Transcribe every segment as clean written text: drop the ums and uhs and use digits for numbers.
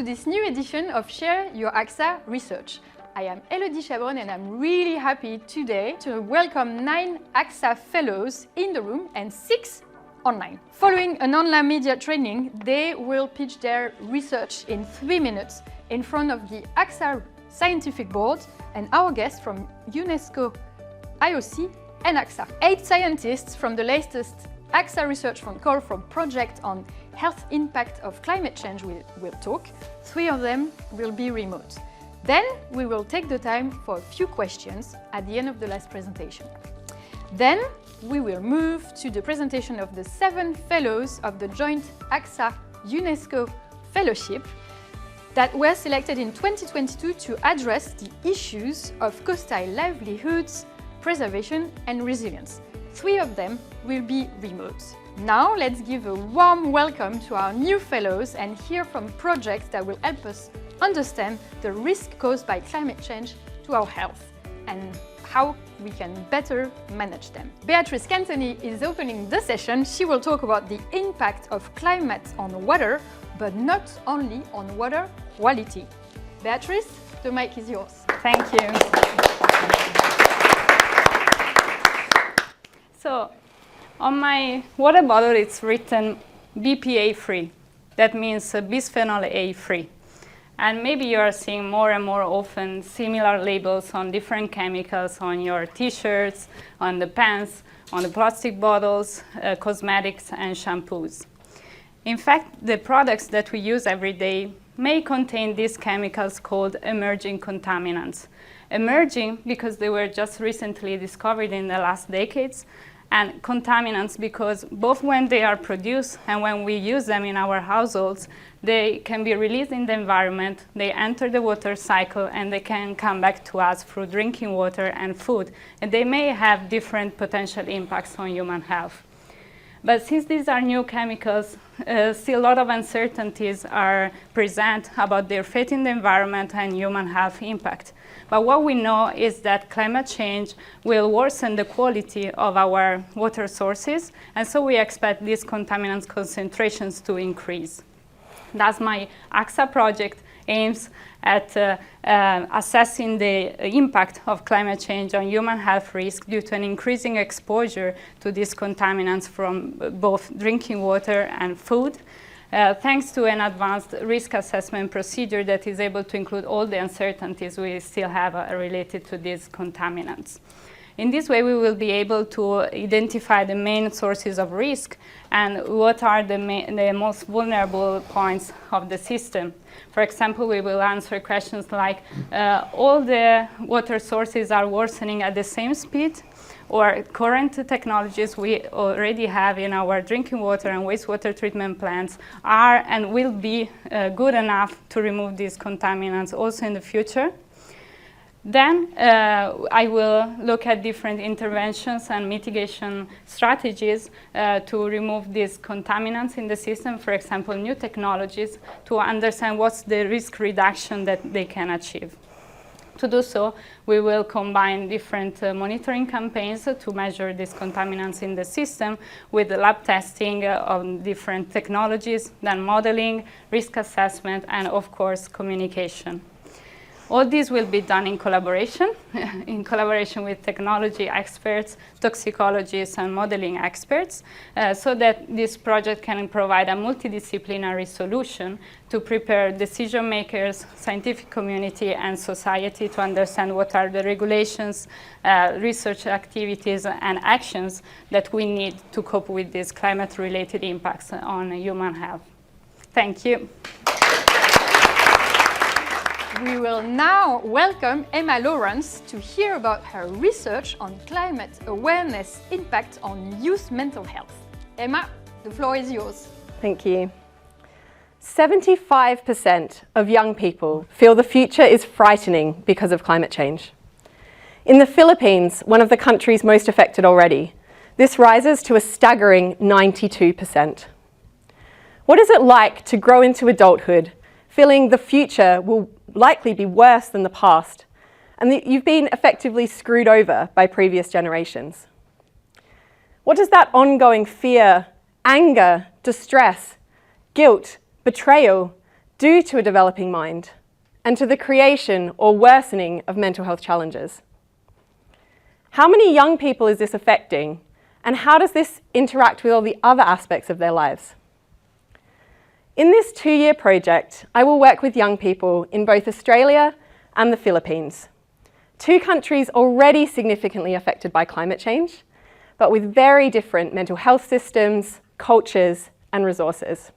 to this new edition of Share Your AXA Research. I am Elodie Chabrol and I'm really happy today to welcome 9 AXA Fellows in the room and 6 online. Following an online media training, they will pitch their research in 3 minutes in front of the AXA Scientific Board and our guests from UNESCO IRC and AXA. 8 scientists from the latest AXA Research Fund Call for Project on Health Impact of Climate Change will talk. 3 of them will be remote. Then we will take the time for a few questions at the end of the last presentation. Then we will move to the presentation of the 7 fellows of the joint AXA UNESCO Fellowship that were selected in 2022 to address the issues of coastal livelihoods, preservation and resilience. 3 of them will be remote. Now let's give a warm welcome to our new fellows and hear from projects that will help us understand the risk caused by climate change to our health and how we can better manage them. Beatrice Cantoni is opening the session. She will talk about the impact of climate on water, but not only on water quality. Beatrice, the mic is yours. Thank you. So, on my water bottle it's written BPA free. That means bisphenol A free. And maybe you are seeing more and more often similar labels on different chemicals on your t-shirts, on the pants, on the plastic bottles, cosmetics and shampoos. In fact, the products that we use every day may contain these chemicals called emerging contaminants. Emerging because they were just recently discovered in the last decades, and contaminants because both when they are produced and when we use them in our households, they can be released in the environment, they enter the water cycle, and they can come back to us through drinking water and food. And they may have different potential impacts on human health. But since these are new chemicals, still a lot of uncertainties are present about their fate in the environment and human health impact. But what we know is that climate change will worsen the quality of our water sources, and so we expect these contaminant concentrations to increase. Thus, my AXA project aims at assessing the impact of climate change on human health risk due to an increasing exposure to these contaminants from both drinking water and food, thanks to an advanced risk assessment procedure that is able to include all the uncertainties we still have related to these contaminants. In this way, we will be able to identify the main sources of risk and what are the most vulnerable points of the system. For example, we will answer questions like, all the water sources are worsening at the same speed, or current technologies we already have in our drinking water and wastewater treatment plants are and will be good enough to remove these contaminants also in the future. Then I will look at different interventions and mitigation strategies to remove these contaminants in the system, for example, new technologies, to understand what's the risk reduction that they can achieve. To do so, we will combine different monitoring campaigns to measure these contaminants in the system with lab testing on different technologies, then modeling, risk assessment, and of course, communication. All this will be done in collaboration with technology experts, toxicologists, and modeling experts, so that this project can provide a multidisciplinary solution to prepare decision makers, scientific community, and society to understand what are the regulations, research activities, and actions that we need to cope with these climate-related impacts on human health. Thank you. We will now welcome Emma Lawrance to hear about her research on climate awareness impact on youth mental health. Emma, the floor is yours. Thank you. 75% of young people feel the future is frightening because of climate change. In the Philippines, one of the countries most affected already, this rises to a staggering 92%. What is it like to grow into adulthood feeling the future will likely be worse than the past, and that you've been effectively screwed over by previous generations? What does that ongoing fear, anger, distress, guilt, betrayal, due to a developing mind and to the creation or worsening of mental health challenges. How many young people is this affecting, and how does this interact with all the other aspects of their lives? In this 2-year project, I will work with young people in both Australia and the Philippines, 2 countries already significantly affected by climate change, but with very different mental health systems, cultures, and resources.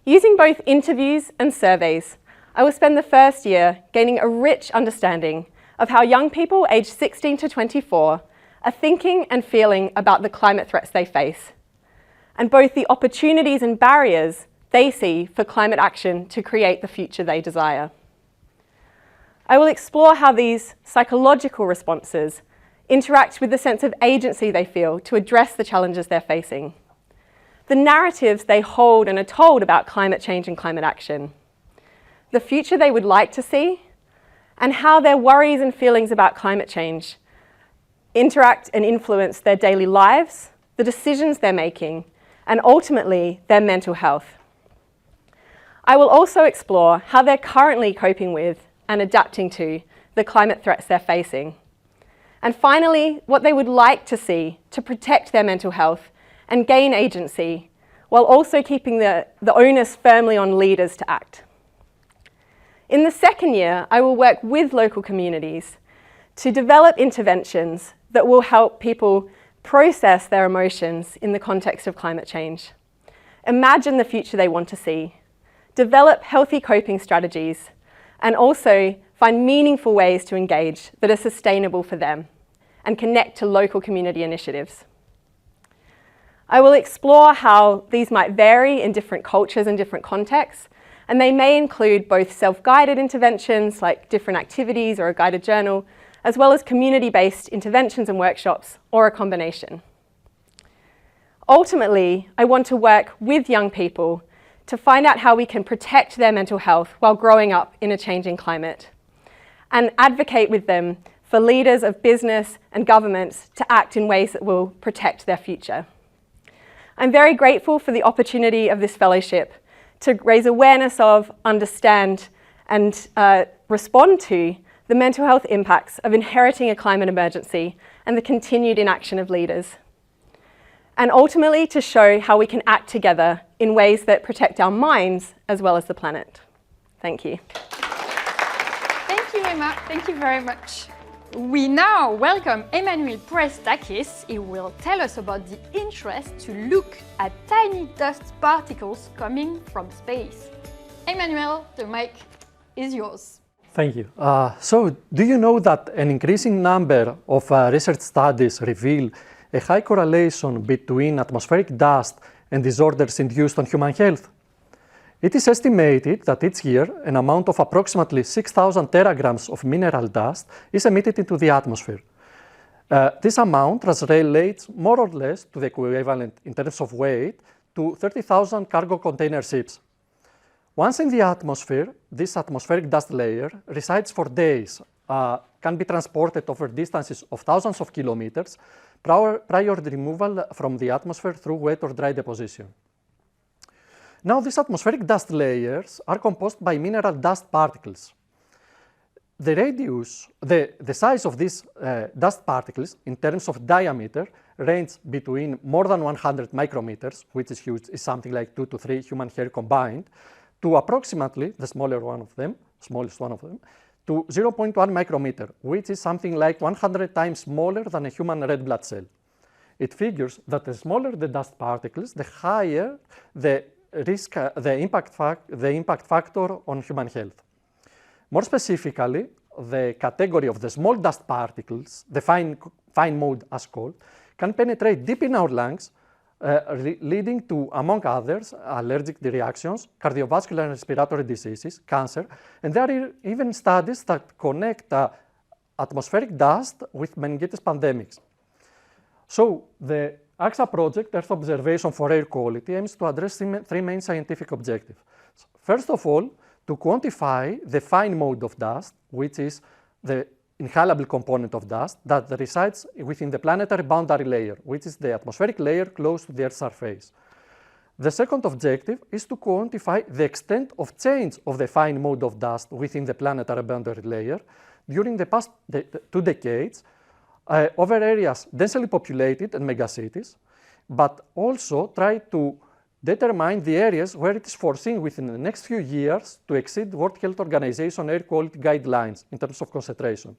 Using both interviews and surveys, I will spend the first year gaining a rich understanding of how young people aged 16 to 24 are thinking and feeling about the climate threats they face, and both the opportunities and barriers they see for climate action to create the future they desire. I will explore how these psychological responses interact with the sense of agency they feel to address the challenges they're facing, the narratives they hold and are told about climate change and climate action, the future they would like to see, and how their worries and feelings about climate change interact and influence their daily lives, the decisions they're making, and ultimately their mental health. I will also explore how they're currently coping with and adapting to the climate threats they're facing. And finally, what they would like to see to protect their mental health and gain agency, while also keeping the onus firmly on leaders to act. In the second year, I will work with local communities to develop interventions that will help people process their emotions in the context of climate change, imagine the future they want to see, develop healthy coping strategies, and also find meaningful ways to engage that are sustainable for them and connect to local community initiatives. I will explore how these might vary in different cultures and different contexts, and they may include both self-guided interventions like different activities or a guided journal, as well as community-based interventions and workshops, or a combination. Ultimately, I want to work with young people to find out how we can protect their mental health while growing up in a changing climate, and advocate with them for leaders of business and governments to act in ways that will protect their future. I'm very grateful for the opportunity of this fellowship to raise awareness of, understand, and respond to the mental health impacts of inheriting a climate emergency and the continued inaction of leaders. And ultimately to show how we can act together in ways that protect our minds as well as the planet. Thank you. Thank you, Emma. Thank you very much. We now welcome Emmanouil Proestakis. He will tell us about the interest to look at tiny dust particles coming from space. Emmanouil, the mic is yours. Thank you. So, do you know that an increasing number of research studies reveal a high correlation between atmospheric dust and disorders induced on human health? It is estimated that each year an amount of approximately 6,000 teragrams of mineral dust is emitted into the atmosphere. This amount translates more or less to the equivalent in terms of weight to 30,000 cargo container ships. Once in the atmosphere, this atmospheric dust layer resides for days, can be transported over distances of thousands of kilometers prior to removal from the atmosphere through wet or dry deposition. Now, these atmospheric dust layers are composed by mineral dust particles. The radius, the size of these dust particles in terms of diameter range between more than 100 micrometers, which is huge, is something like 2 to 3 human hair combined, to approximately, the smallest one of them, to 0.1 micrometer, which is something like 100 times smaller than a human red blood cell. It figures that the smaller the dust particles, the higher the risk, the impact factor on human health. More specifically, the category of the small dust particles, the fine mode as called, can penetrate deep in our lungs, leading to, among others, allergic reactions, cardiovascular and respiratory diseases, cancer, and there are even studies that connect atmospheric dust with meningitis pandemics. So, the AXA project, Earth Observation for Air Quality, aims to address three main scientific objectives. First of all, to quantify the fine mode of dust, which is the inhalable component of dust that resides within the planetary boundary layer, which is the atmospheric layer close to the Earth's surface. The second objective is to quantify the extent of change of the fine mode of dust within the planetary boundary layer during the past 2 decades over areas densely populated and megacities, but also try to determine the areas where it is foreseen within the next few years to exceed World Health Organization air quality guidelines in terms of concentration.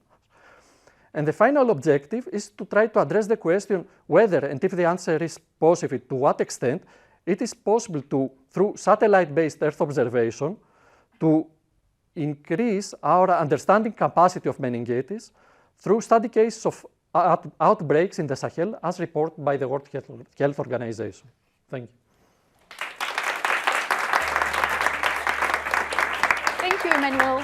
And the final objective is to try to address the question whether, and if the answer is positive, to what extent it is possible to, through satellite-based Earth observation, to increase our understanding capacity of meningitis through study cases of outbreaks in the Sahel as reported by the World Health Organization. Thank you. Thank you, Emmanouil.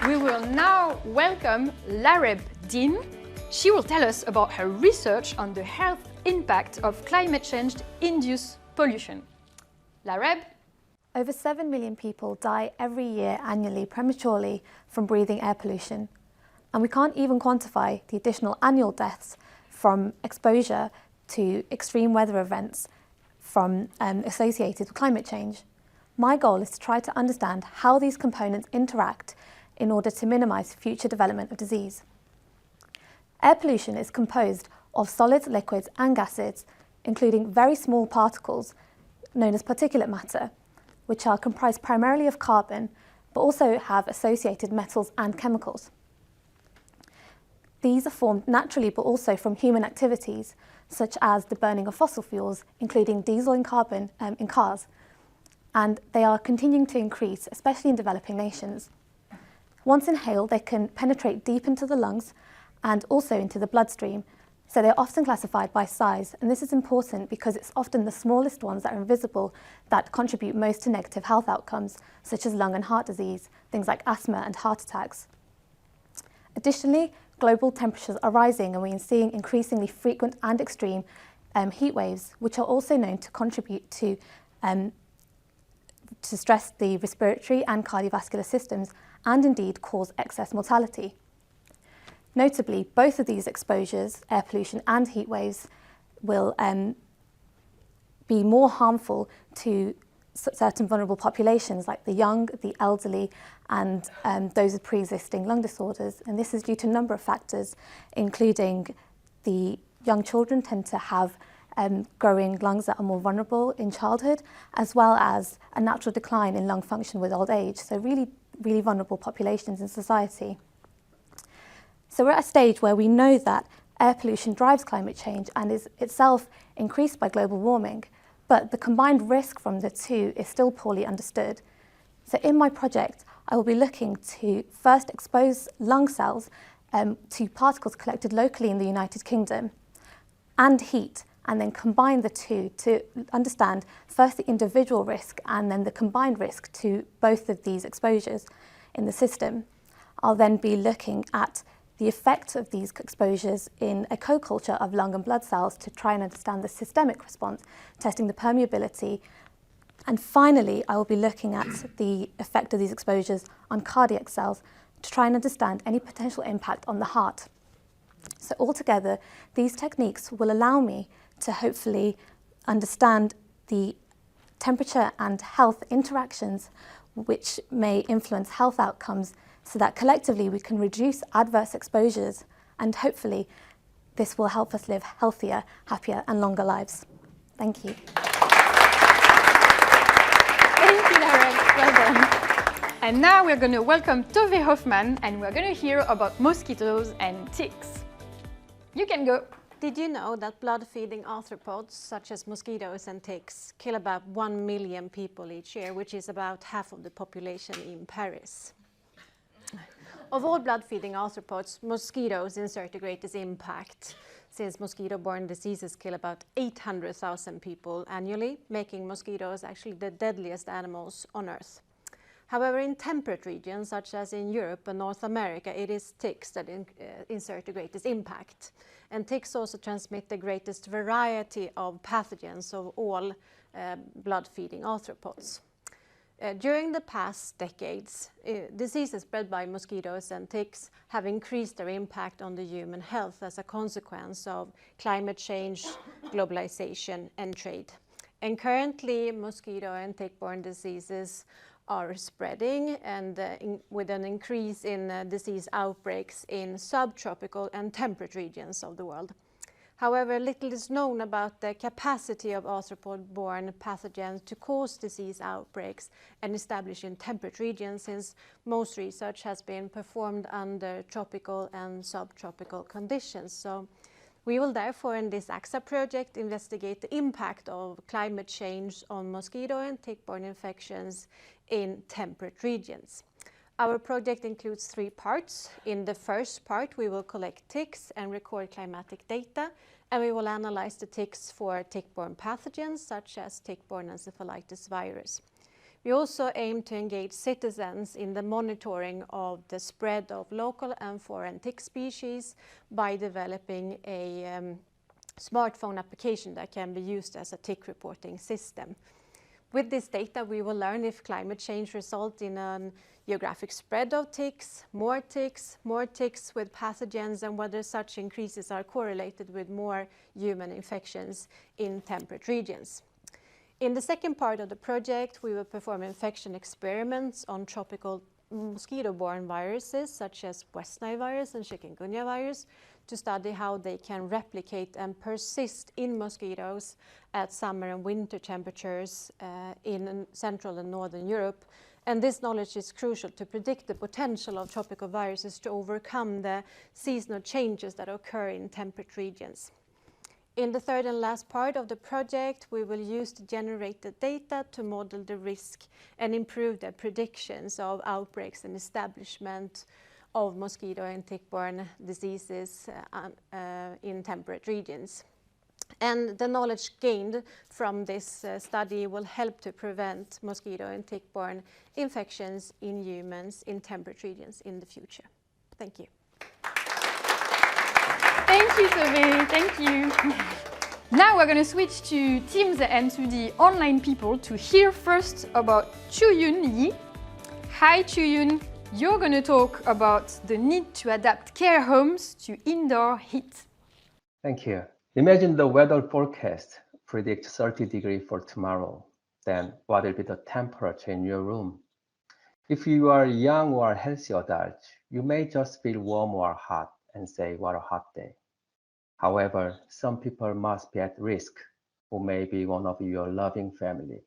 We will now welcome Lareb Dean. She will tell us about her research on the health impact of climate change-induced pollution. Lareb? Over 7 million people die every year annually prematurely from breathing air pollution. And we can't even quantify the additional annual deaths from exposure to extreme weather events associated with climate change. My goal is to try to understand how these components interact in order to minimise future development of disease. Air pollution is composed of solids, liquids and gases, including very small particles known as particulate matter, which are comprised primarily of carbon, but also have associated metals and chemicals. These are formed naturally, but also from human activities, such as the burning of fossil fuels, including diesel and carbon in cars. And they are continuing to increase, especially in developing nations. Once inhaled, they can penetrate deep into the lungs and also into the bloodstream. So they're often classified by size, and this is important because it's often the smallest ones that are invisible that contribute most to negative health outcomes, such as lung and heart disease, things like asthma and heart attacks. Additionally, global temperatures are rising, and we are seeing increasingly frequent and extreme heat waves, which are also known to contribute to stress the respiratory and cardiovascular systems, and indeed cause excess mortality. Notably, both of these exposures, air pollution and heat waves, will be more harmful to certain vulnerable populations like the young, the elderly, and those with pre-existing lung disorders. And this is due to a number of factors, including the young children tend to have growing lungs that are more vulnerable in childhood, as well as a natural decline in lung function with old age. So really, really vulnerable populations in society. So we're at a stage where we know that air pollution drives climate change and is itself increased by global warming, but the combined risk from the two is still poorly understood. So in my project, I will be looking to first expose lung cells to particles collected locally in the United Kingdom and heat, and then combine the two to understand first the individual risk and then the combined risk to both of these exposures in the system. I'll then be looking at the effect of these exposures in a co-culture of lung and blood cells to try and understand the systemic response, testing the permeability. And finally, I will be looking at the effect of these exposures on cardiac cells to try and understand any potential impact on the heart. So altogether, these techniques will allow me to hopefully understand the temperature and health interactions which may influence health outcomes, so that collectively we can reduce adverse exposures, and hopefully this will help us live healthier, happier and longer lives. Thank you. Thank you, Lareb. Well done. And now we're going to welcome Tove Hoffman, and we're going to hear about mosquitoes and ticks. You can go. Did you know that blood-feeding arthropods, such as mosquitoes and ticks, kill about 1 million people each year, which is about half of the population in Paris? Of all blood-feeding arthropods, mosquitoes insert the greatest impact, since mosquito-borne diseases kill about 800,000 people annually, making mosquitoes actually the deadliest animals on Earth. However, in temperate regions, such as in Europe and North America, it is ticks that insert the greatest impact. And ticks also transmit the greatest variety of pathogens of all blood-feeding arthropods. During the past decades, diseases spread by mosquitoes and ticks have increased their impact on the human health as a consequence of climate change, globalization and trade. And currently, mosquito and tick-borne diseases are spreading, and with an increase in disease outbreaks in subtropical and temperate regions of the world. However, little is known about the capacity of arthropod-borne pathogens to cause disease outbreaks and establish in temperate regions, since most research has been performed under tropical and subtropical conditions. So we will therefore in this AXA project investigate the impact of climate change on mosquito and tick-borne infections in temperate regions. Our project includes 3 parts. In the first part, we will collect ticks and record climatic data, and we will analyze the ticks for tick-borne pathogens such as tick-borne encephalitis virus. We also aim to engage citizens in the monitoring of the spread of local and foreign tick species by developing a smartphone application that can be used as a tick reporting system. With this data, we will learn if climate change results in a geographic spread of ticks, more ticks with pathogens, and whether such increases are correlated with more human infections in temperate regions. In the second part of the project, we will perform infection experiments on tropical mosquito-borne viruses such as West Nile virus and chikungunya virus to study how they can replicate and persist in mosquitoes at summer and winter temperatures in Central and Northern Europe. And this knowledge is crucial to predict the potential of tropical viruses to overcome the seasonal changes that occur in temperate regions. In the third and last part of the project, we will use the generated data to model the risk and improve the predictions of outbreaks and establishment of mosquito and tick-borne diseases in temperate regions. And the knowledge gained from this study will help to prevent mosquito and tick-borne infections in humans in temperate regions in the future. Thank you. Thank you, Tove. Thank you. Now we're going to switch to Teams and to the online people to hear first about Yoon. Hi, Yoon. You're going to talk about the need to adapt care homes to indoor heat. Thank you. Imagine the weather forecast predicts 30 degrees for tomorrow. Then what will be the temperature in your room? If you are a young or healthy adult, you may just feel warm or hot and say, what a hot day. However, some people must be at risk, who may be one of your loving family.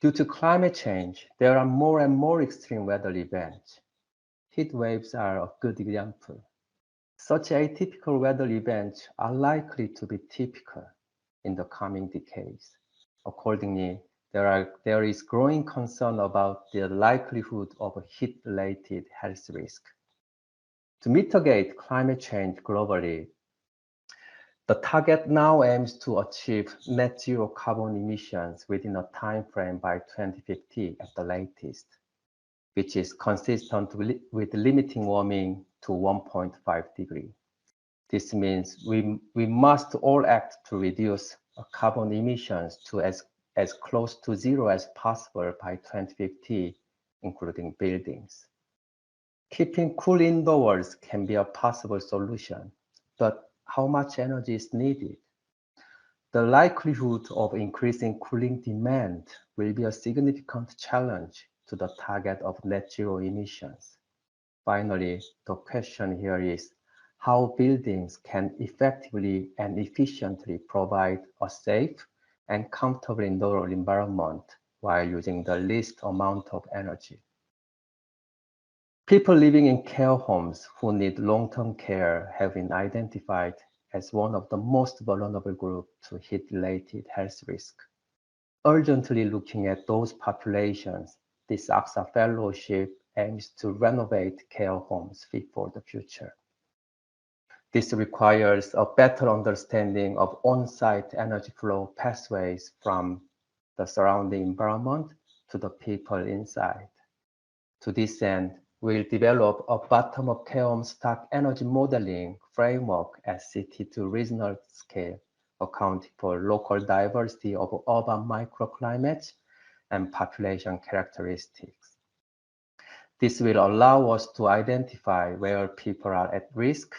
Due to climate change, there are more and more extreme weather events. Heat waves are a good example. Such atypical weather events are likely to be typical in the coming decades. Accordingly, there is growing concern about the likelihood of a heat-related health risk. To mitigate climate change globally, the target now aims to achieve net zero carbon emissions within a time frame by 2050 at the latest, which is consistent with limiting warming to 1.5 degrees. This means we must all act to reduce carbon emissions to as close to zero as possible by 2050, including buildings. Keeping cool indoors can be a possible solution, but how much energy is needed? The likelihood of increasing cooling demand will be a significant challenge to the target of net zero emissions. Finally, the question here is how buildings can effectively and efficiently provide a safe and comfortable indoor environment while using the least amount of energy. People living in care homes who need long-term care have been identified as one of the most vulnerable groups to heat-related health risk. Urgently looking at those populations, this AXA Fellowship aims to renovate care homes fit for the future. This requires a better understanding of on-site energy flow pathways from the surrounding environment to the people inside. To this end, we'll develop a bottom-up care home stock energy modeling framework at city to regional scale, accounting for local diversity of urban microclimates and population characteristics. This will allow us to identify where people are at risk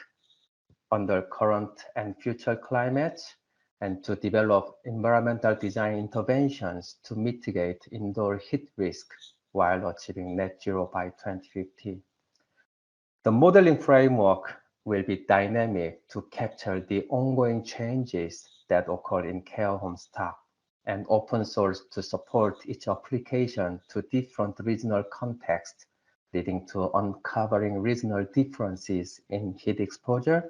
under current and future climates and to develop environmental design interventions to mitigate indoor heat risk while achieving net zero by 2050. The modeling framework will be dynamic to capture the ongoing changes that occur in care home stock and open source to support its application to different regional contexts, leading to uncovering regional differences in heat exposure,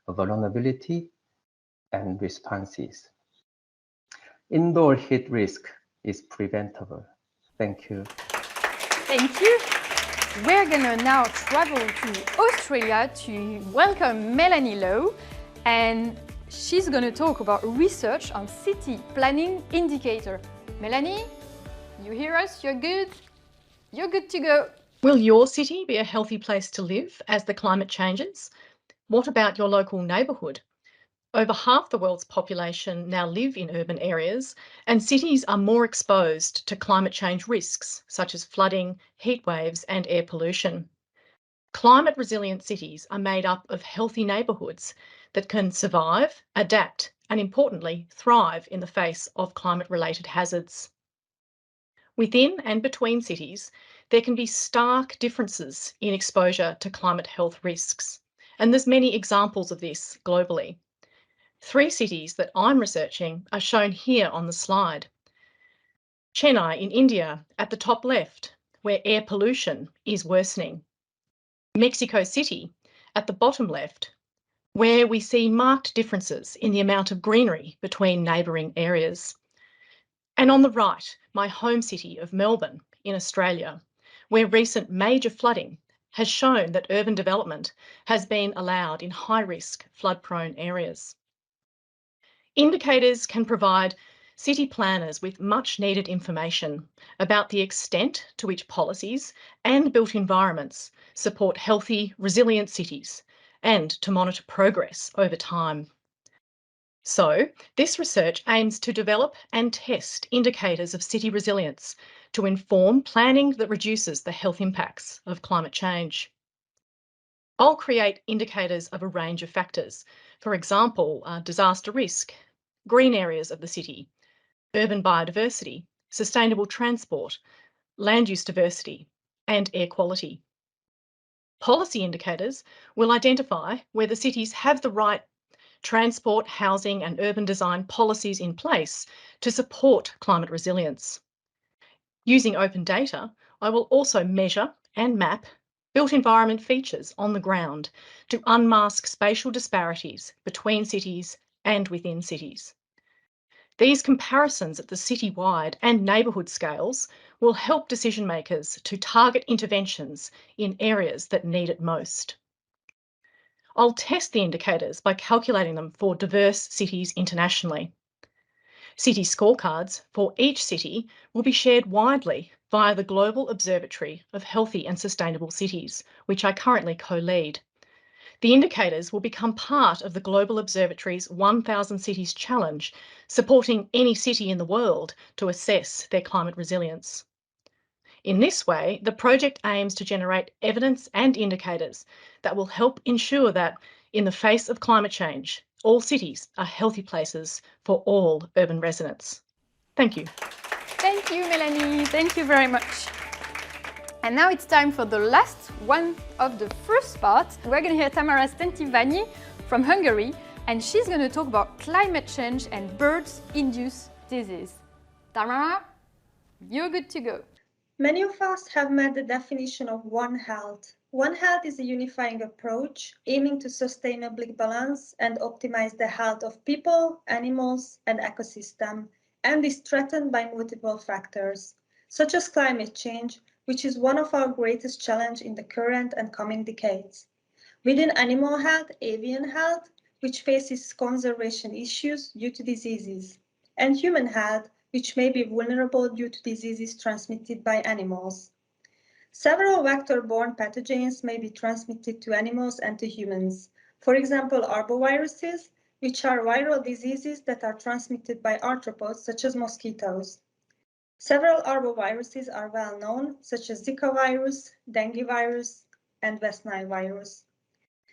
vulnerability, and responses. Indoor heat risk is preventable. Thank you. Thank you. We're gonna now travel to Australia to welcome Melanie Lowe, and she's gonna talk about research on city planning indicator. Melanie, you hear us? You're good? You're good to go. Will your city be a healthy place to live as the climate changes? What about your local neighbourhood? Over half the world's population now live in urban areas, and cities are more exposed to climate change risks, such as flooding, heat waves, and air pollution. Climate resilient cities are made up of healthy neighbourhoods that can survive, adapt, and importantly, thrive in the face of climate-related hazards. Within and between cities, there can be stark differences in exposure to climate health risks, and there's many examples of this globally. 3 cities that I'm researching are shown here on the slide. Chennai in India at the top left, where air pollution is worsening. Mexico City at the bottom left, where we see marked differences in the amount of greenery between neighbouring areas. And on the right, my home city of Melbourne in Australia, where recent major flooding has shown that urban development has been allowed in high-risk flood-prone areas. Indicators can provide city planners with much needed information about the extent to which policies and built environments support healthy, resilient cities and to monitor progress over time. So, this research aims to develop and test indicators of city resilience to inform planning that reduces the health impacts of climate change. I'll create indicators of a range of factors, for example, disaster risk, green areas of the city, urban biodiversity, sustainable transport, land use diversity, and air quality. Policy indicators will identify whether cities have the right transport, housing, and urban design policies in place to support climate resilience. Using open data, I will also measure and map built environment features on the ground to unmask spatial disparities between cities and within cities. These comparisons at the citywide and neighbourhood scales will help decision makers to target interventions in areas that need it most. I'll test the indicators by calculating them for diverse cities internationally. City scorecards for each city will be shared widely via the Global Observatory of Healthy and Sustainable Cities, which I currently co-lead. The indicators will become part of the Global Observatory's 1000 Cities Challenge, supporting any city in the world to assess their climate resilience. In this way, the project aims to generate evidence and indicators that will help ensure that, in the face of climate change, all cities are healthy places for all urban residents. Thank you. Thank you, Melanie. Thank you very much. And now it's time for the last one of the first part. We're going to hear Tamara Szentivanyi from Hungary, and she's going to talk about climate change and birds-induced disease. Tamara, you're good to go. Many of us have met the definition of One Health. One Health is a unifying approach aiming to sustainably balance and optimize the health of people, animals, and ecosystem, and is threatened by multiple factors, such as climate change, which is one of our greatest challenges in the current and coming decades. Within animal health, avian health, which faces conservation issues due to diseases, and human health, which may be vulnerable due to diseases transmitted by animals. Several vector-borne pathogens may be transmitted to animals and to humans. For example, arboviruses, which are viral diseases that are transmitted by arthropods such as mosquitoes. Several arboviruses are well known, such as Zika virus, dengue virus, and West Nile virus.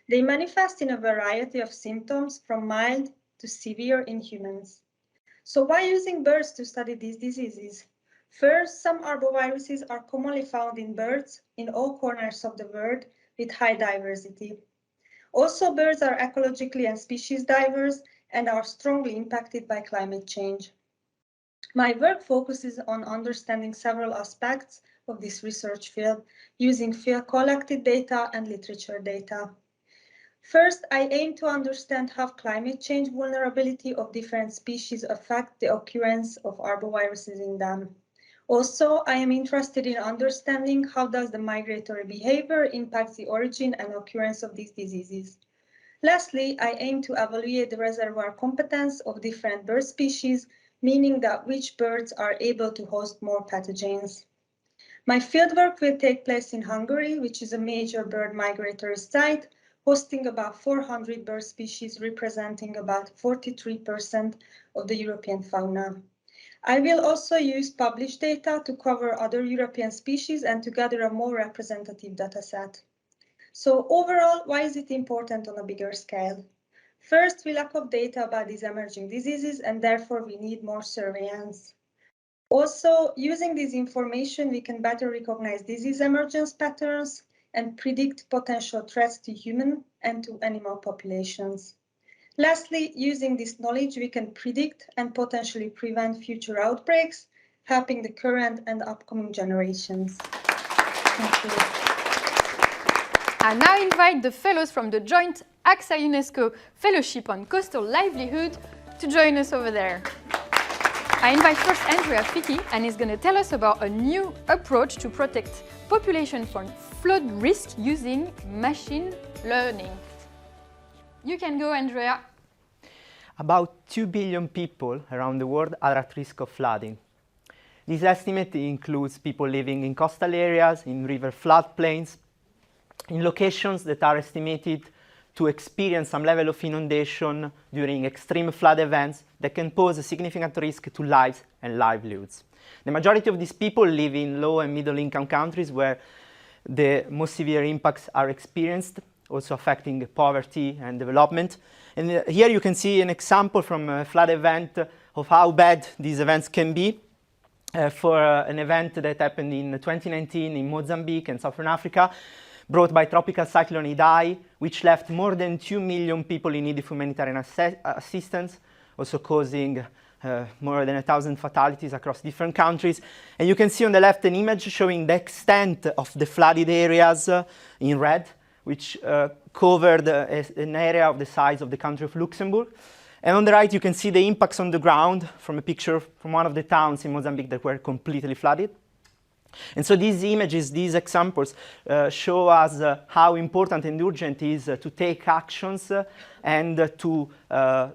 They manifest in a variety of symptoms from mild to severe in humans. So why using birds to study these diseases? First, some arboviruses are commonly found in birds in all corners of the world with high diversity. Also, birds are ecologically and species diverse and are strongly impacted by climate change. My work focuses on understanding several aspects of this research field using field-collected data and literature data. First, I aim to understand how climate change vulnerability of different species affect the occurrence of arboviruses in them. Also, I am interested in understanding how does the migratory behavior impact the origin and occurrence of these diseases. Lastly, I aim to evaluate the reservoir competence of different bird species, meaning that which birds are able to host more pathogens. My fieldwork will take place in Hungary, which is a major bird migratory site, hosting about 400 bird species representing about 43% of the European fauna. I will also use published data to cover other European species and to gather a more representative dataset. So overall, why is it important on a bigger scale? First, we lack of data about these emerging diseases and therefore we need more surveillance. Also, using this information, we can better recognize disease emergence patterns and predict potential threats to human and to animal populations. Lastly, using this knowledge, we can predict and potentially prevent future outbreaks, helping the current and upcoming generations. Thank you. I now invite the fellows from the joint AXA UNESCO Fellowship on Coastal Livelihood to join us over there. I invite first AndreaFicchì, and he's going to tell us about a new approach to protect population from flood risk using machine learning. You can go, Andrea. About 2 billion people around the world are at risk of flooding. This estimate includes people living in coastal areas, in river floodplains, in locations that are estimated to experience some level of inundation during extreme flood events that can pose a significant risk to lives and livelihoods. The majority of these people live in low and middle income countries where the most severe impacts are experienced, also affecting poverty and development. And here you can see an example from a flood event of how bad these events can be. For an event that happened in 2019 in Mozambique and Southern Africa, brought by tropical cyclone Idai, which left more than 2 million people in need of humanitarian assistance, also causing more than 1,000 fatalities across different countries. And you can see on the left an image showing the extent of the flooded areas in red, which covered an area of the size of the country of Luxembourg. And on the right, you can see the impacts on the ground from a picture from one of the towns in Mozambique that were completely flooded. And so these images, these examples show us how important and urgent it is to take actions and to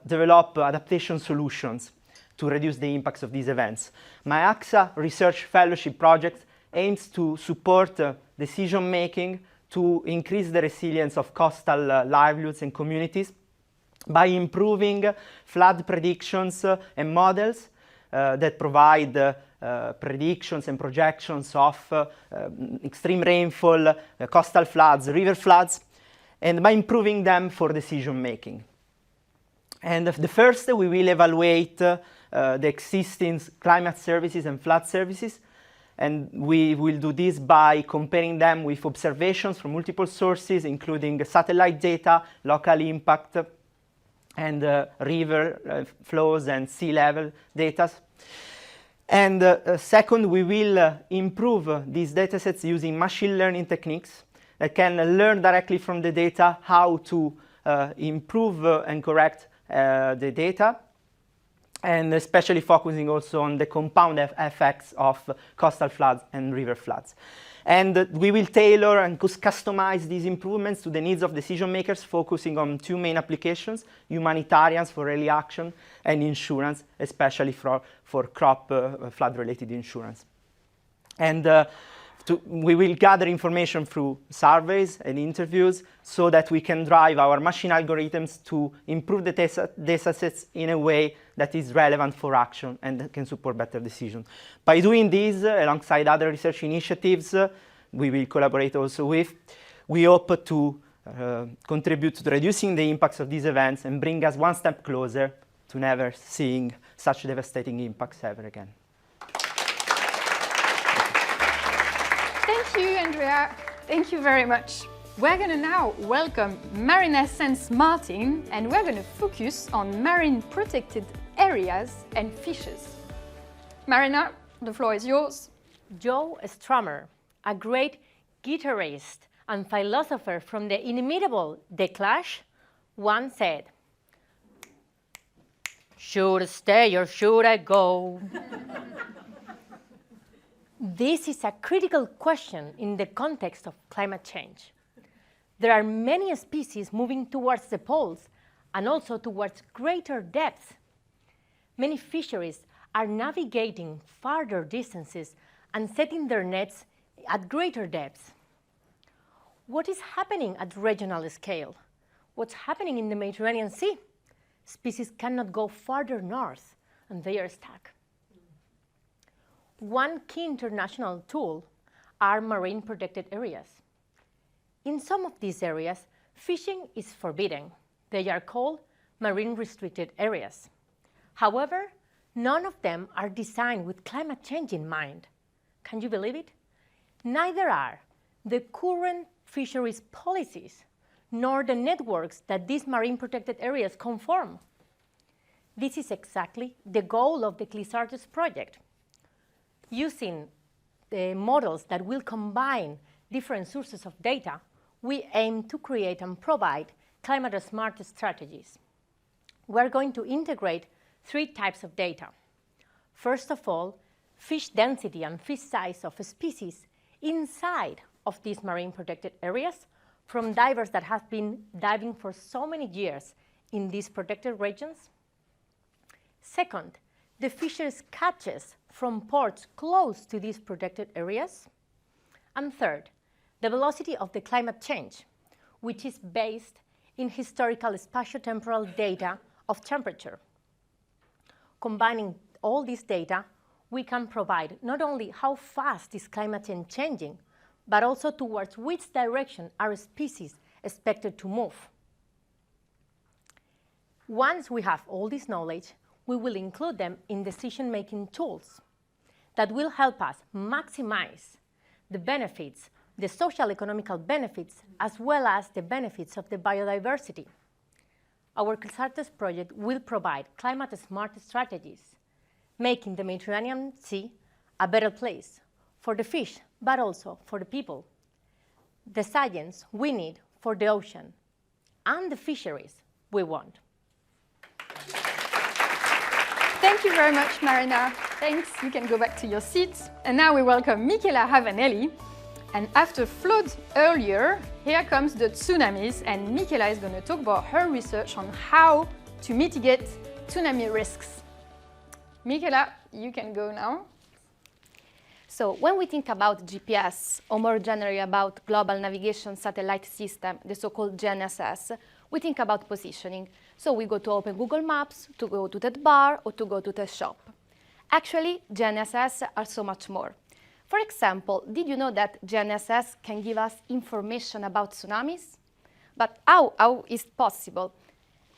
develop adaptation solutions to reduce the impacts of these events. My AXA Research Fellowship project aims to support decision-making to increase the resilience of coastal livelihoods and communities by improving flood predictions and models that provide predictions and projections of extreme rainfall, coastal floods, river floods, and by improving them for decision making. And the first, we will evaluate the existing climate services and flood services, and we will do this by comparing them with observations from multiple sources, including satellite data, local impact, and river flows and sea level data. And second, we will improve these datasets using machine learning techniques that can learn directly from the data how to improve and correct the data, and especially focusing also on the compound effects of coastal floods and river floods. And we will tailor and customize these improvements to the needs of decision makers, focusing on two main applications: humanitarians for early action and insurance, especially for crop flood-related insurance. And we will gather information through surveys and interviews so that we can drive our machine algorithms to improve the data sets in a way that is relevant for action and can support better decisions. By doing this, alongside other research initiatives we will collaborate also with, we hope to contribute to reducing the impacts of these events and bring us one step closer to never seeing such devastating impacts ever again. Thank you, Andrea. Thank you very much. We're going to now welcome Marina, Sanz, Martín, and we're going to focus on marine protected areas and fishes. Marina, the floor is yours. Joe Strummer, a great guitarist and philosopher from the inimitable The Clash, once said, "Should I stay or should I go?" This is a critical question in the context of climate change. There are many species moving towards the poles and also towards greater depths. Many fisheries are navigating farther distances and setting their nets at greater depths. What is happening at regional scale? What's happening in the Mediterranean Sea? Species cannot go farther north, and they are stuck. One key international tool are marine protected areas. In some of these areas, fishing is forbidden. They are called marine restricted areas. However, none of them are designed with climate change in mind. Can you believe it? Neither are the current fisheries policies, nor the networks that these marine protected areas conform. This is exactly the goal of the CLISARTES project. Using the models that will combine different sources of data, we aim to create and provide climate-smart strategies. We're going to integrate 3 types of data. First of all, fish density and fish size of species inside of these marine protected areas from divers that have been diving for so many years in these protected regions. Second, the fisheries catches from ports close to these protected areas. And third, the velocity of the climate change, which is based in historical spatiotemporal data of temperature. Combining all this data, we can provide not only how fast is climate change changing, but also towards which direction are species expected to move. Once we have all this knowledge, we will include them in decision-making tools that will help us maximize the benefits, the social economical benefits, as well as the benefits of the biodiversity. Our CLISARTES project will provide climate-smart strategies, making the Mediterranean Sea a better place for the fish, but also for the people. The science we need for the ocean and the fisheries we want. Thank you very much, Marina. Thanks, you can go back to your seats. And now we welcome Michela Ravanelli. And after floods earlier, here comes the tsunamis, and Michela is going to talk about her research on how to mitigate tsunami risks. Michela, you can go now. So when we think about GPS, or more generally about Global Navigation Satellite System, the so-called GNSS, we think about positioning. So we go to open Google Maps, to go to that bar, or to go to the shop. Actually, GNSS are so much more. For example, did you know that GNSS can give us information about tsunamis? But how is it possible?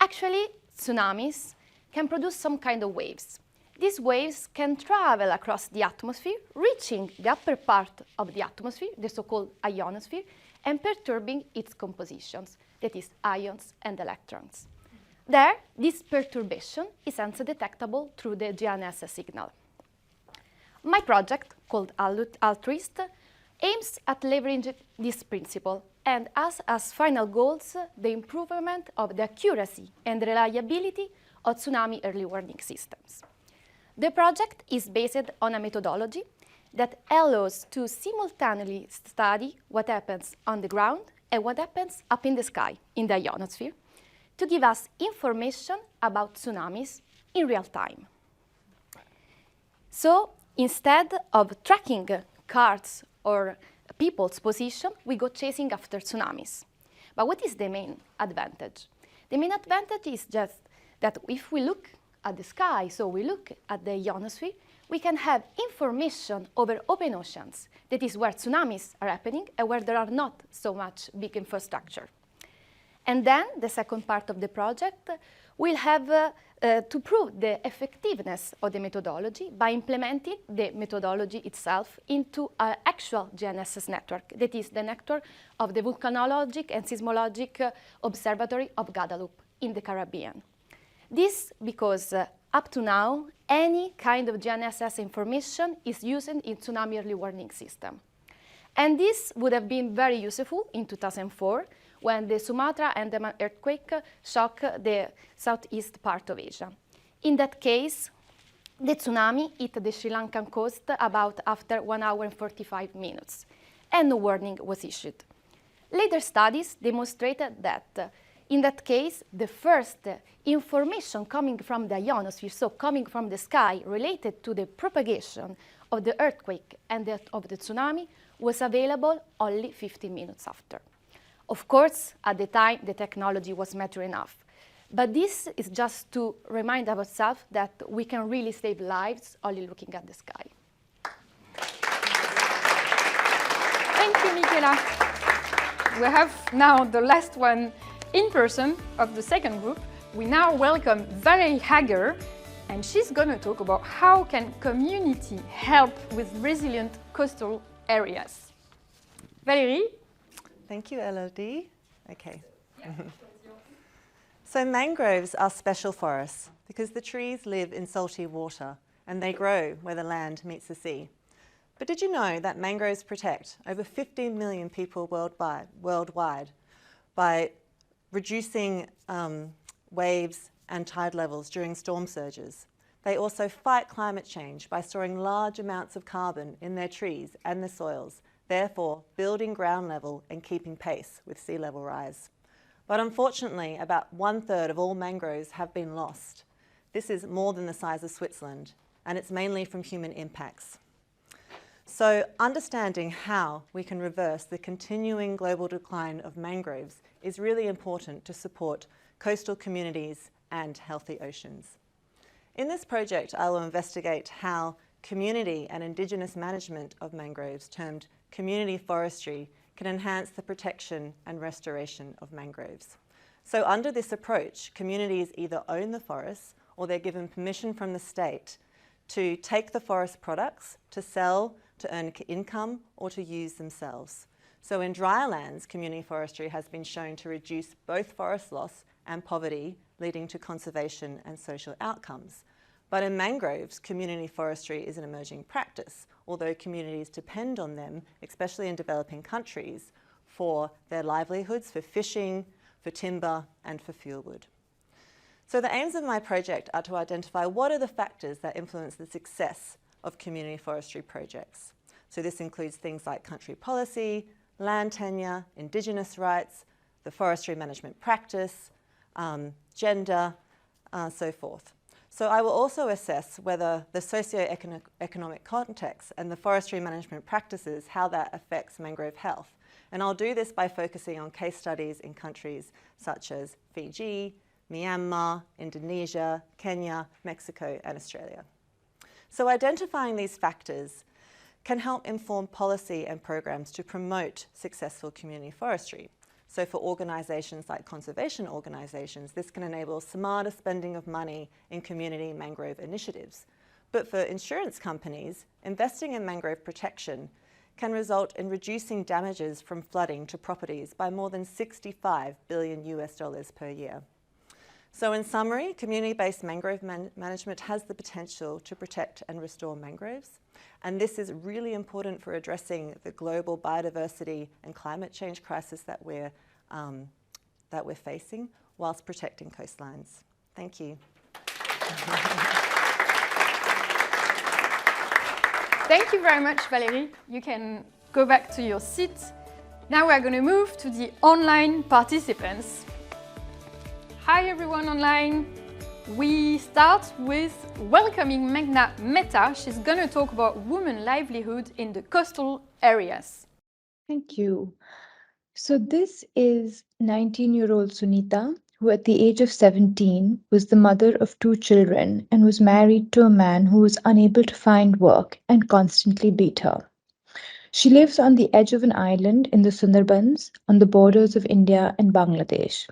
Actually, tsunamis can produce some kind of waves. These waves can travel across the atmosphere, reaching the upper part of the atmosphere, the so-called ionosphere, and perturbing its compositions, that is, ions and electrons. There, this perturbation is hence detectable through the GNSS signal. My project, called Altruist, aims at leveraging this principle and has as final goals the improvement of the accuracy and reliability of tsunami early warning systems. The project is based on a methodology that allows to simultaneously study what happens on the ground and what happens up in the sky, in the ionosphere, to give us information about tsunamis in real time. So instead of tracking cars or people's position, we go chasing after tsunamis. But what is the main advantage? The main advantage is just that if we look at the sky, so we look at the ionosphere, we can have information over open oceans. That is where tsunamis are happening and where there are not so much big infrastructure. And then the second part of the project will have to prove the effectiveness of the methodology by implementing the methodology itself into an actual GNSS network, that is the network of the Volcanologic and Seismologic Observatory of Guadeloupe in the Caribbean. This because up to now, any kind of GNSS information is used in tsunami early warning system. And this would have been very useful in 2004 when the Sumatra Andaman earthquake shocked the southeast part of Asia. In that case, the tsunami hit the Sri Lankan coast about after 1 hour and 45 minutes, and no warning was issued. Later studies demonstrated that in that case, the first information coming from the ionosphere, so coming from the sky related to the propagation of the earthquake and of the tsunami, was available only 15 minutes after. Of course, at the time, the technology was mature enough. But this is just to remind ourselves that we can really save lives only looking at the sky. Thank you, Michela. We have now the last one in person of the second group. We now welcome Valerie Hager, and she's going to talk about how can community help with resilient coastal areas. Valerie? Thank you, Elodie. Okay. So mangroves are special forests because the trees live in salty water and they grow where the land meets the sea. But did you know that mangroves protect over 15 million people worldwide by reducing waves and tide levels during storm surges? They also fight climate change by storing large amounts of carbon in their trees and the soils, therefore building ground level and keeping pace with sea level rise. But unfortunately, about 1/3 of all mangroves have been lost. This is more than the size of Switzerland, and it's mainly from human impacts. So understanding how we can reverse the continuing global decline of mangroves is really important to support coastal communities and healthy oceans. In this project, I will investigate how community and indigenous management of mangroves, termed community forestry, can enhance the protection and restoration of mangroves. So under this approach, communities either own the forests or they're given permission from the state to take the forest products, to sell, to earn income, or to use themselves. So in dry lands, community forestry has been shown to reduce both forest loss and poverty, leading to conservation and social outcomes. But in mangroves, community forestry is an emerging practice, although communities depend on them, especially in developing countries, for their livelihoods, for fishing, for timber, and for fuelwood. So the aims of my project are to identify what are the factors that influence the success of community forestry projects. So this includes things like country policy, land tenure, indigenous rights, the forestry management practice, gender, so forth. So I will also assess whether the socio-economic context and the forestry management practices, how that affects mangrove health. And I'll do this by focusing on case studies in countries such as Fiji, Myanmar, Indonesia, Kenya, Mexico, and Australia. So identifying these factors can help inform policy and programs to promote successful community forestry. So for organisations like conservation organisations, this can enable smarter spending of money in community mangrove initiatives. But for insurance companies, investing in mangrove protection can result in reducing damages from flooding to properties by more than $65 billion per year. So in summary, community-based mangrove management has the potential to protect and restore mangroves. And this is really important for addressing the global biodiversity and climate change crisis that we're facing, whilst protecting coastlines. Thank you. Thank you very much, Valerie. You can go back to your seat. Now we're going to move to the online participants. Hi everyone online. We start with welcoming Meghna Mehta. She's going to talk about women livelihood in the coastal areas. Thank you. So this is 19-year-old Sunita, who at the age of 17 was the mother of 2 children and was married to a man who was unable to find work and constantly beat her. She lives on the edge of an island in the Sundarbans on the borders of India and Bangladesh.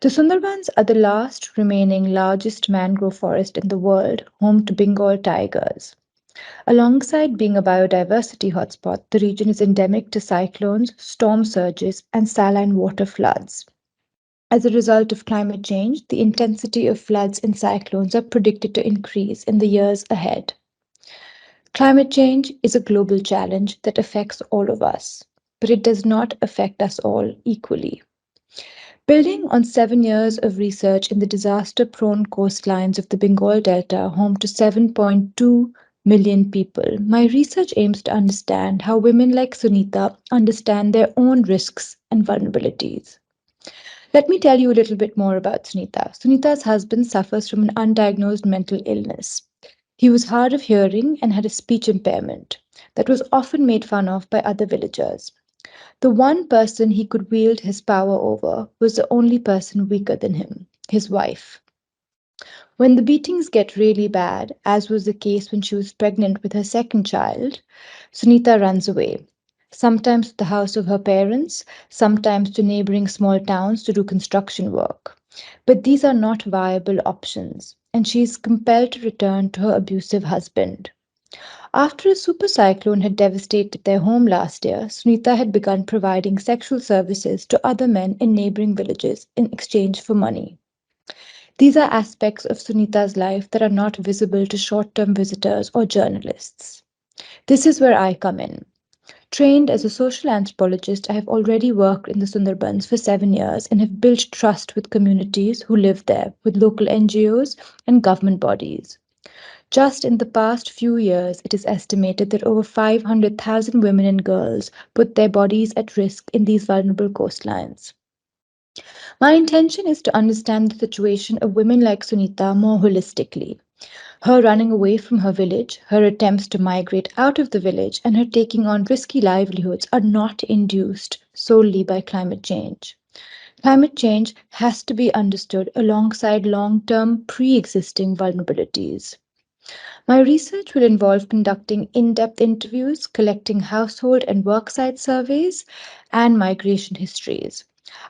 The Sundarbans are the last remaining largest mangrove forest in the world, home to Bengal tigers. Alongside being a biodiversity hotspot, the region is endemic to cyclones, storm surges, and saline water floods. As a result of climate change, the intensity of floods and cyclones are predicted to increase in the years ahead. Climate change is a global challenge that affects all of us, but it does not affect us all equally. Building on 7 years of research in the disaster-prone coastlines of the Bengal Delta, home to 7.2 million people, my research aims to understand how women like Sunita understand their own risks and vulnerabilities. Let me tell you a little bit more about Sunita. Sunita's husband suffers from an undiagnosed mental illness. He was hard of hearing and had a speech impairment that was often made fun of by other villagers. The one person he could wield his power over was the only person weaker than him, his wife. When the beatings get really bad, as was the case when she was pregnant with her second child, Sunita runs away, sometimes to the house of her parents, sometimes to neighboring small towns to do construction work. But these are not viable options, and she is compelled to return to her abusive husband. After a super cyclone had devastated their home last year, Sunita had begun providing sexual services to other men in neighboring villages in exchange for money. These are aspects of Sunita's life that are not visible to short-term visitors or journalists. This is where I come in. Trained as a social anthropologist, I have already worked in the Sundarbans for 7 years and have built trust with communities who live there, with local NGOs and government bodies. Just in the past few years, it is estimated that over 500,000 women and girls put their bodies at risk in these vulnerable coastlines. My intention is to understand the situation of women like Sunita more holistically. Her running away from her village, her attempts to migrate out of the village, and her taking on risky livelihoods are not induced solely by climate change. Climate change has to be understood alongside long-term pre-existing vulnerabilities. My research will involve conducting in-depth interviews, collecting household and worksite surveys, and migration histories.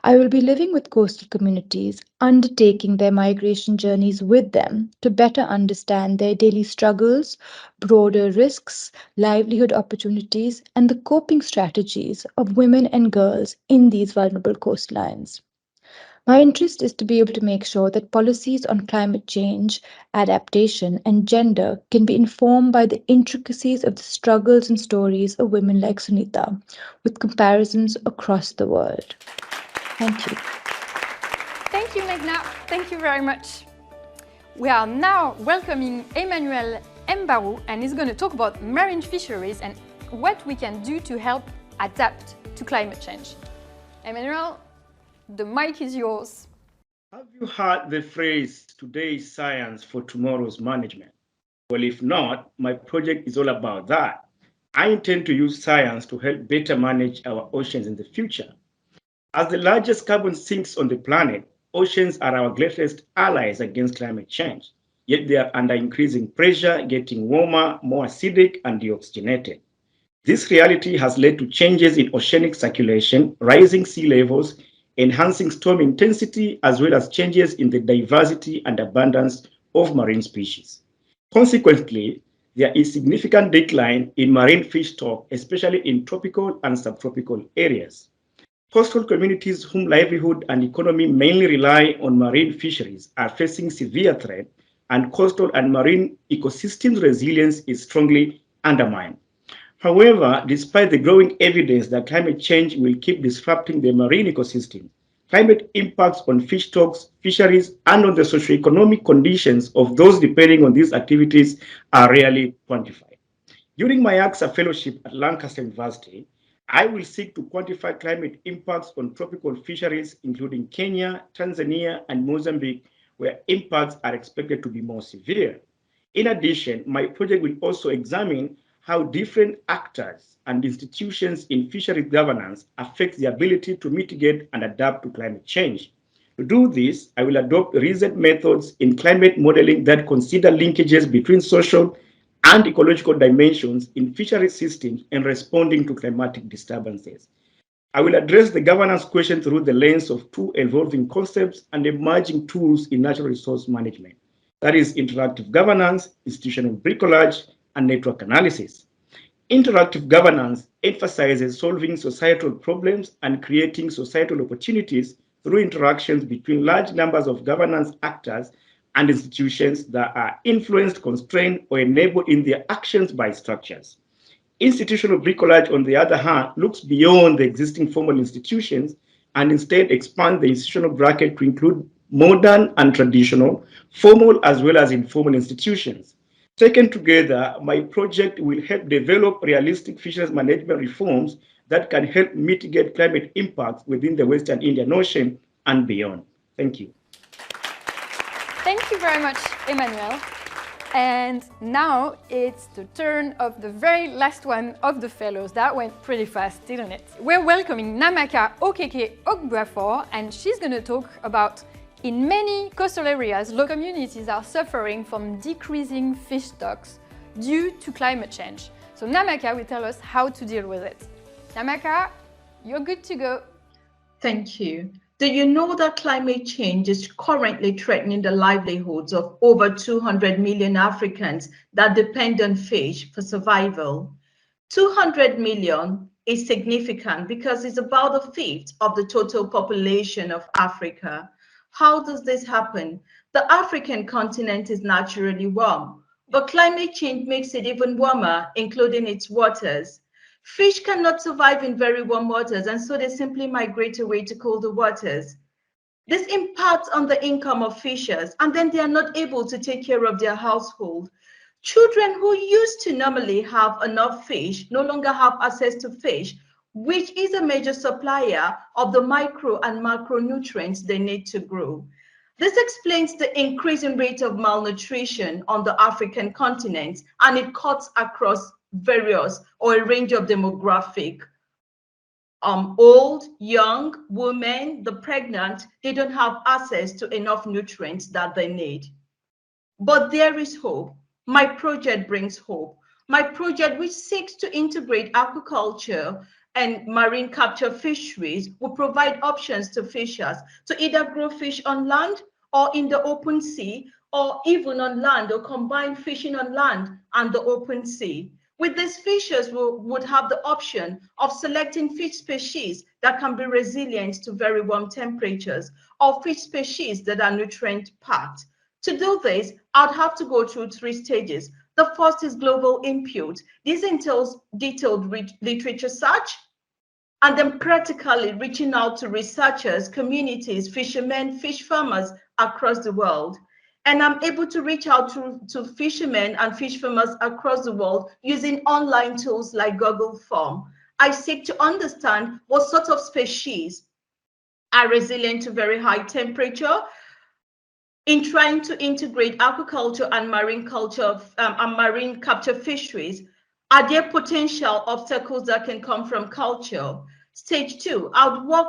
I will be living with coastal communities, undertaking their migration journeys with them to better understand their daily struggles, broader risks, livelihood opportunities, and the coping strategies of women and girls in these vulnerable coastlines. My interest is to be able to make sure that policies on climate change, adaptation, and gender can be informed by the intricacies of the struggles and stories of women like Sunita, with comparisons across the world. Thank you. Thank you, Meghna. Thank you very much. We are now welcoming Emmanouil Mbarou, and he's going to talk about marine fisheries and what we can do to help adapt to climate change. Emmanouil, the mic is yours. Have you heard the phrase, today's science for tomorrow's management? Well, if not, my project is all about that. I intend to use science to help better manage our oceans in the future. As the largest carbon sinks on the planet, oceans are our greatest allies against climate change. Yet they are under increasing pressure, getting warmer, more acidic, and deoxygenated. This reality has led to changes in oceanic circulation, rising sea levels, enhancing storm intensity, as well as changes in the diversity and abundance of marine species. Consequently, there is significant decline in marine fish stock, especially in tropical and subtropical areas. Coastal communities whose livelihood and economy mainly rely on marine fisheries are facing severe threat, and coastal and marine ecosystem resilience is strongly undermined. However, despite the growing evidence that climate change will keep disrupting the marine ecosystem, climate impacts on fish stocks, fisheries, and on the socioeconomic conditions of those depending on these activities are rarely quantified. During my AXA Fellowship at Lancaster University, I will seek to quantify climate impacts on tropical fisheries, including Kenya, Tanzania, and Mozambique, where impacts are expected to be more severe. In addition, my project will also examine how different actors and institutions in fisheries governance affect the ability to mitigate and adapt to climate change. To do this, I will adopt recent methods in climate modeling that consider linkages between social and ecological dimensions in fishery systems and responding to climatic disturbances. I will address the governance question through the lens of two evolving concepts and emerging tools in natural resource management. That is interactive governance, institutional bricolage, and network analysis. Interactive governance emphasizes solving societal problems and creating societal opportunities through interactions between large numbers of governance actors and institutions that are influenced, constrained, or enabled in their actions by structures. Institutional bricolage, on the other hand, looks beyond the existing formal institutions and instead expands the institutional bracket to include modern and traditional, formal as well as informal institutions. Taken together, my project will help develop realistic fisheries management reforms that can help mitigate climate impacts within the Western Indian Ocean and beyond. Thank you. Thank you very much, Emmanouil. And now it's the turn of the very last one of the fellows. That went pretty fast, didn't it? We're welcoming Namaka Okeke Ogbuafor, and she's going to talk about in many coastal areas, local communities are suffering from decreasing fish stocks due to climate change. So Namaka will tell us how to deal with it. Namaka, you're good to go. Thank you. Do you know that climate change is currently threatening the livelihoods of over 200 million Africans that depend on fish for survival? 200 million is significant because it's about a fifth of the total population of Africa. How does this happen? The African continent is naturally warm, but climate change makes it even warmer, including its waters. Fish cannot survive in very warm waters, and so they simply migrate away to colder waters. This impacts on the income of fishers, and then they are not able to take care of their household. Children who used to normally have enough fish no longer have access to fish, which is a major supplier of the micro and macronutrients they need to grow. This explains the increasing rate of malnutrition on the African continent, and it cuts across various or a range of demographic. Old, young, women, the pregnant, they don't have access to enough nutrients that they need. But there is hope. My project brings hope. My project, which seeks to integrate aquaculture and marine capture fisheries, will provide options to fishers to either grow fish on land or in the open sea, or even on land, or combine fishing on land and the open sea. With these, fishers would have the option of selecting fish species that can be resilient to very warm temperatures, or fish species that are nutrient-packed. To do this, I'd have to go through 3 stages. The first is global input. This entails detailed literature search, and then practically reaching out to researchers, communities, fishermen, fish farmers across the world. And I'm able to reach out to fishermen and fish farmers across the world using online tools like Google Form. I seek to understand what sort of species are resilient to very high temperature. In trying to integrate aquaculture and marine culture and marine capture fisheries, are there potential obstacles that can come from culture? Stage 2, I would work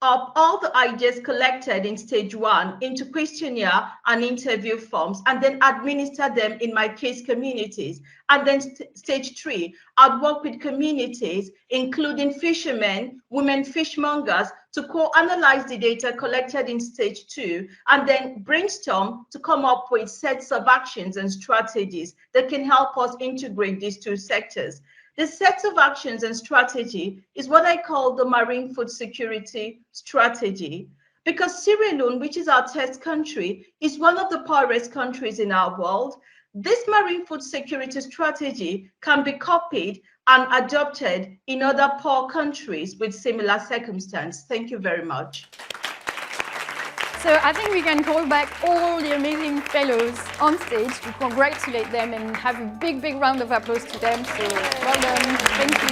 up all the ideas collected in stage 1 into questionnaire and interview forms, and then administer them in my case communities. And then stage 3, I'd work with communities, including fishermen, women fishmongers, to co-analyze the data collected in stage 2, and then brainstorm to come up with sets of actions and strategies that can help us integrate these 2 sectors. The set of actions and strategy is what I call the marine food security strategy, because Sierra Leone, which is our test country, is one of the poorest countries in our world. This marine food security strategy can be copied and adopted in other poor countries with similar circumstances. Thank you very much. So I think we can call back all the amazing fellows on stage to congratulate them and have a big, big round of applause to them. So well done. Thank you.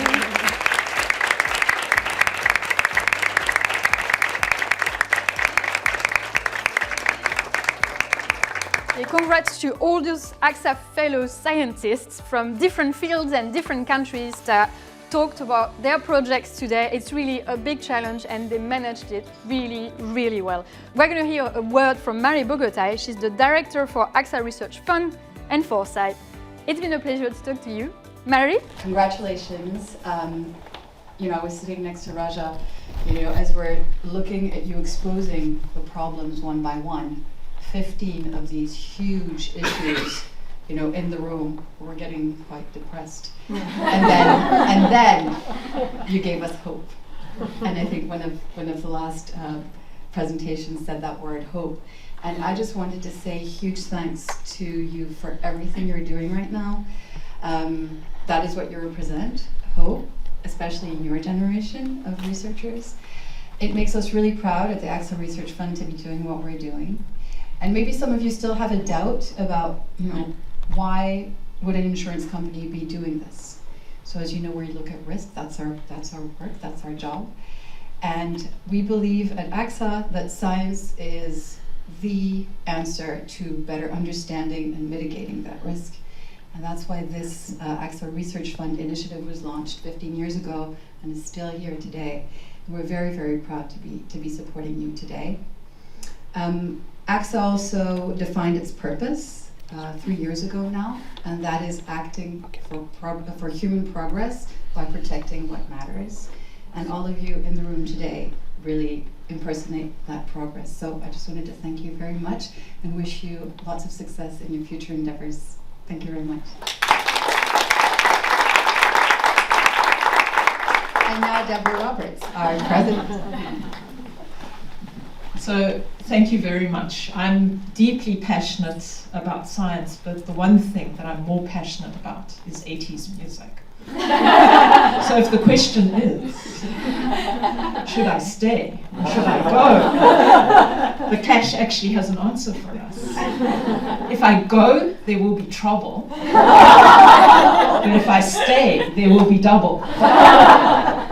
Congrats to all those AXA Fellows scientists from different fields and different countries that talked about their projects today. It's really a big challenge and they managed it really, really well. We're going to hear a word from Bogataj. She's the director for AXA Research Fund and Foresight. It's been a pleasure to talk to you. Mary? Congratulations. I was sitting next to Raja, as we're looking at you exposing the problems one by one, 15 of these huge issues, in the room, we're getting quite depressed. And then you gave us hope. And I think one of the last presentations said that word, hope. And I just wanted to say huge thanks to you for everything you're doing right now. That is what you represent, hope, especially in your generation of researchers. It makes us really proud at the AXA Research Fund to be doing what we're doing. And maybe some of you still have a doubt about, why would an insurance company be doing this? So as you know, we look at risk, that's our work, that's our job. And we believe at AXA that science is the answer to better understanding and mitigating that risk. And that's why this AXA Research Fund initiative was launched 15 years ago and is still here today. And we're very, very proud to be supporting you today. AXA also defined its purpose 3 years ago now, and that is acting for human progress by protecting what matters. And all of you in the room today really impersonate that progress. So I just wanted to thank you very much and wish you lots of success in your future endeavors. Thank you very much. And now Deborah Roberts, our president. So thank you very much. I'm deeply passionate about science, but the one thing that I'm more passionate about is 80s music. So if the question is, should I stay or should I go? The Clash actually has an answer for us. If I go, there will be trouble. But if I stay, there will be double.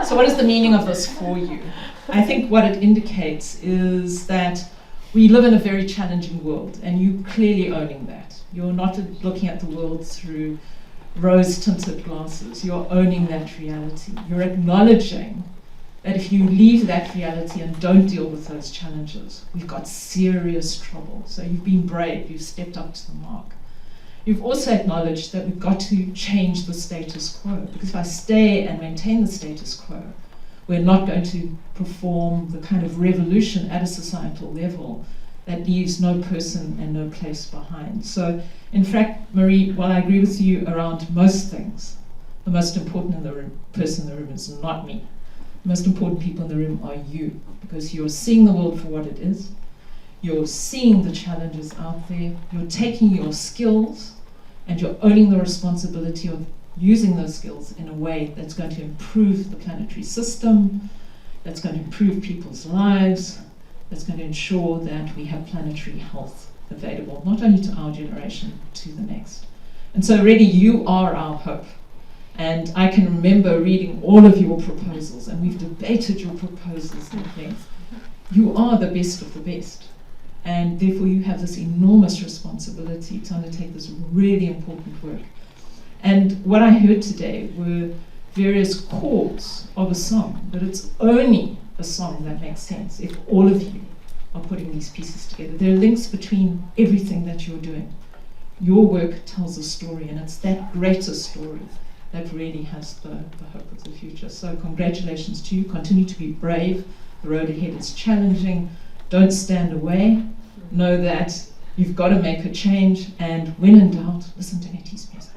So what is the meaning of this for you? I think what it indicates is that we live in a very challenging world, and you're clearly owning that. You're not looking at the world through rose-tinted glasses. You're owning that reality. You're acknowledging that if you leave that reality and don't deal with those challenges, we've got serious trouble. So you've been brave. You've stepped up to the mark. You've also acknowledged that we've got to change the status quo, because if I stay and maintain the status quo, we're not going to perform the kind of revolution at a societal level that leaves no person and no place behind. So, in fact, Marie, while I agree with you around most things, the most important person in the room is not me. The most important people in the room are you, because you're seeing the world for what it is. You're seeing the challenges out there. You're taking your skills and you're owning the responsibility of using those skills in a way that's going to improve the planetary system, that's going to improve people's lives, that's going to ensure that we have planetary health available, not only to our generation, to the next. And so really you are our hope. And I can remember reading all of your proposals, and we've debated your proposals at length. You are the best of the best. And therefore you have this enormous responsibility to undertake this really important work. And what I heard today were various chords of a song, but it's only a song that makes sense if all of you are putting these pieces together. There are links between everything that you're doing. Your work tells a story, and it's that greater story that really has the hope of the future. So congratulations to you. Continue to be brave. The road ahead is challenging. Don't stand away. Know that you've got to make a change, and when in doubt, listen to 80s music.